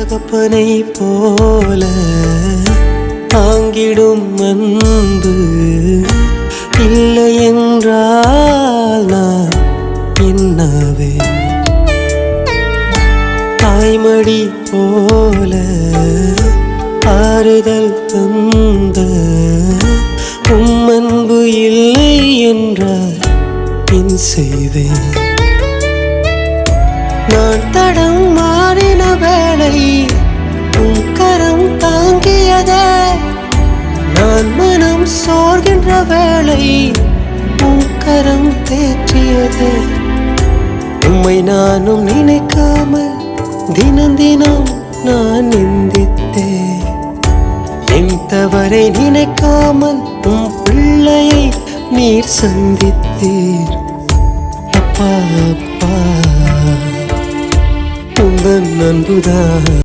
தகப்பனை போல தாங்கிடும் அன்பு இல்லை என்றால் நான் என்னவே? தாய்மடி போல ஆறுதல் தந்த அன்பு இல்லை என்றால் என் செய்வேன்? நான் தடம் மாறின வேளை உன் கரம் தாங்கியதே, நான் மனம் சோர்கின்ற வேளை உன் கரம் தேற்றியதே. உம்மை நானும் நினைக்காமல் தினம் தினம் நான் நிந்தித்தேன். என் தவறை நினைக்காமல் உன் பிள்ளையை நீர் சந்தித்தீர். அப்பா அப்பா உங்கள் அன்புதான்